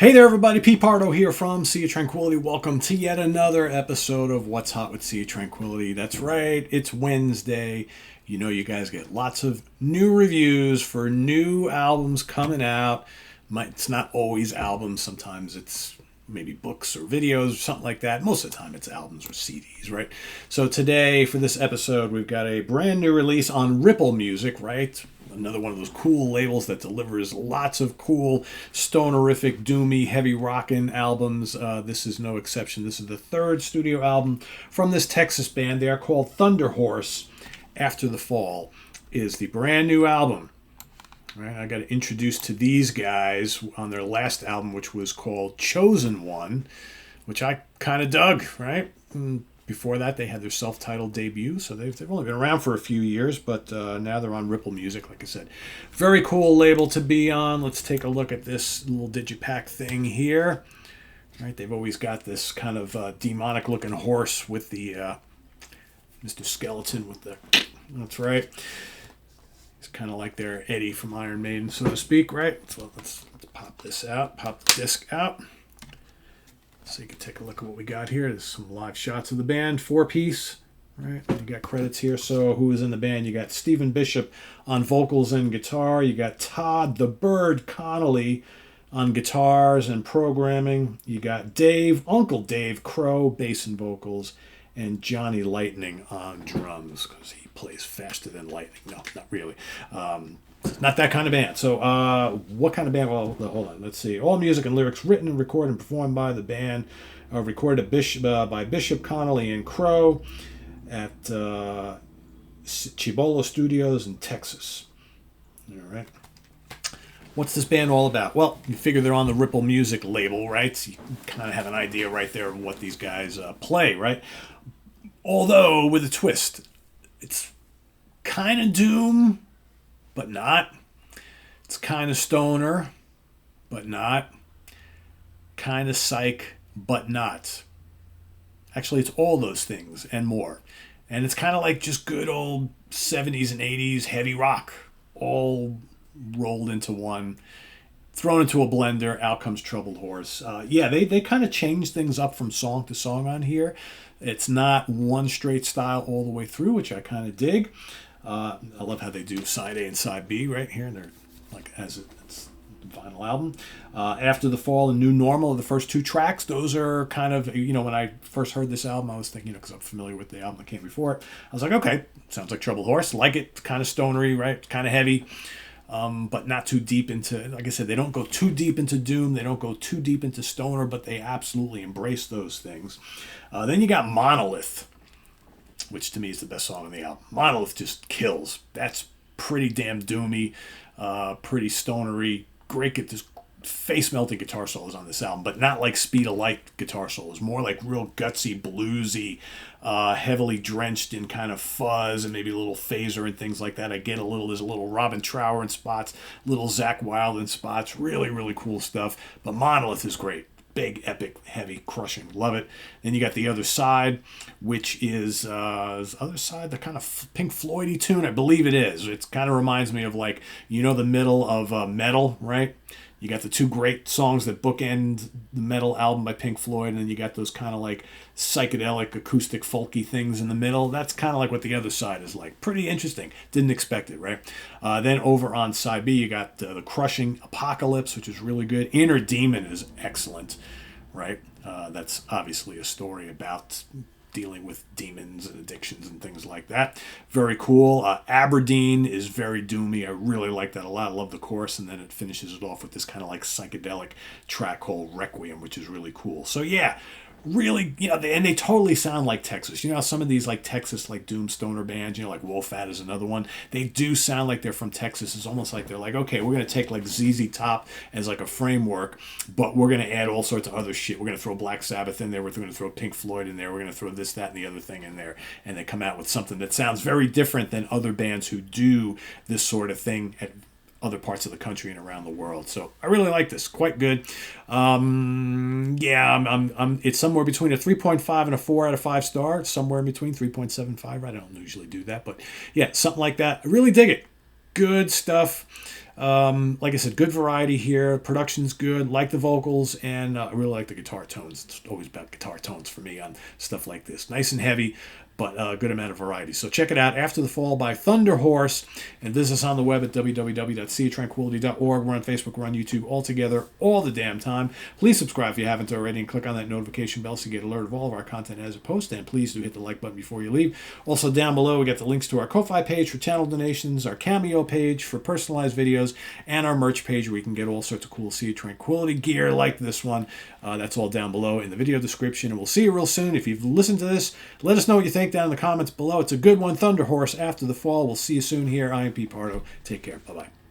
Hey there, everybody. Pete Pardo here from Sea of Tranquility. Welcome to yet another episode of What's Hot with Sea of Tranquility. That's right, it's Wednesday. You know, you guys get lots of new reviews for new albums coming out. It's not always albums, sometimes it's maybe books or videos or something like that. Most of the time it's albums or CDs, right? So today, for this episode, we've got a brand new release on Ripple Music, right? Another one of those cool labels that delivers lots of cool, stonerific, doomy, heavy rockin' albums. This is no exception. This is the third studio album from this Texas band. They are called Thunderhorse. After the Fall is the brand new album. Right, I got introduced to these guys on their last album, which was called Chosen One, which I kind of dug, right? And before that, they had their self-titled debut, so they've only been around for a few years, but now they're on Ripple Music, like I said. Very cool label to be on. Let's take a look at this little digipack thing here. Right, they've always got this kind of demonic-looking horse with the Mr. Skeleton with the... That's right. It's kind of like their Eddie from Iron Maiden, so to speak, right? So let's pop this out, pop the disc out. So you can take a look at what we got here. There's some live shots of the band, 4-piece. Right, you got credits here. So who is in the band? You got Stephen Bishop on vocals and guitar. You got Todd the Bird Connolly on guitars and programming. You got Uncle Dave Crow, bass and vocals, and Johnny Lightning on drums, because he plays faster than lightning. No, not really. Not that kind of band. So what kind of band? Well, hold on. Let's see. All music and lyrics written and recorded and performed by the band. Recorded by Bishop, Connolly, and Crow at Chibolo Studios in Texas. All right. What's this band all about? Well, you figure they're on the Ripple Music label, right? So you kind of have an idea right there of what these guys play, right? Although, with a twist. It's kind of doom, but not. It's kind of stoner, but not. Kind of psych, but not. Actually, it's all those things and more. And it's kind of like just good old 70s and 80s heavy rock, all rolled into one, thrown into a blender. Out comes Troubled Horse. They kind of change things up from song to song on here. It's not one straight style all the way through, which I kind of dig. I love how they do side A and side B right here. They're like it's the vinyl album. After the Fall and New Normal are the first two tracks. Those are kind of, when I first heard this album, I was thinking, because I'm familiar with the album that came before it, I was like, okay, sounds like Troubled Horse. Like it, kind of stonery, right? Kind of heavy. But not too deep into, like I said, they don't go too deep into doom. They don't go too deep into stoner, but they absolutely embrace those things. Then you got Monolith, which to me is the best song on the album. Monolith just kills. That's pretty damn doomy, pretty stonery. Great, get this face-melting guitar solos on this album, but not like Speed of Light guitar solos. More like real gutsy, bluesy, heavily drenched in kind of fuzz and maybe a little phaser and things like that. There's a little Robin Trower in spots, little Zakk Wylde in spots. Really, really cool stuff. But Monolith is great. Big, epic, heavy, crushing. Love it. Then you got The Other Side, which is Other Side, the kind of Pink Floyd-y tune. I believe it is. It kind of reminds me of the middle of Metal, right? You got the two great songs that bookend the Metal album by Pink Floyd, and then you got those kind of like psychedelic, acoustic, folky things in the middle. That's kind of like what The Other Side is like. Pretty interesting. Didn't expect it, right? Then over on side B, you got the Crushing Apocalypse, which is really good. Inner Demon is excellent, right? That's obviously a story about dealing with demons and addictions and things like that. Very cool. Aberdeen is very doomy. I really like that a lot. I love the chorus, and then it finishes it off with this kind of like psychedelic track called Requiem, which is really cool. So yeah, really, and they totally sound like Texas. Some of these like Texas like doom stoner bands, like Wolfat is another one. They do sound like they're from Texas. It's almost like they're like, okay, we're going to take like ZZ Top as like a framework, but we're going to add all sorts of other shit. We're going to throw Black Sabbath in there. We're going to throw Pink Floyd in there. We're going to throw this, that, and the other thing in there. And they come out with something that sounds very different than other bands who do this sort of thing at other parts of the country and around the world. So I really like this. Quite good. It's somewhere between a 3.5 and a 4 out of 5 star. It's somewhere in between 3.75. I don't usually do that, but yeah, something like that. I really dig it. Good stuff. Like I said, good variety here. Production's good. Like the vocals, and I really like the guitar tones. It's always about guitar tones for me on stuff like this. Nice and heavy, but a good amount of variety. So check it out, After the Fall by Thunderhorse, and visit us on the web at www.seatranquility.org. We're on Facebook, we're on YouTube, all together, all the damn time. Please subscribe if you haven't already, and click on that notification bell so you get alert of all of our content as it posts, and please do hit the like button before you leave. Also down below, we got the links to our Ko-Fi page for channel donations, our Cameo page for personalized videos, and our merch page where you can get all sorts of cool Sea Tranquility gear like this one. That's all down below in the video description, and we'll see you real soon. If you've listened to this, let us know what you think down in the comments below. It's a good one, Thunderhorse, After the Fall. We'll see you soon here. I am Pete Pardo. Take care. Bye-bye.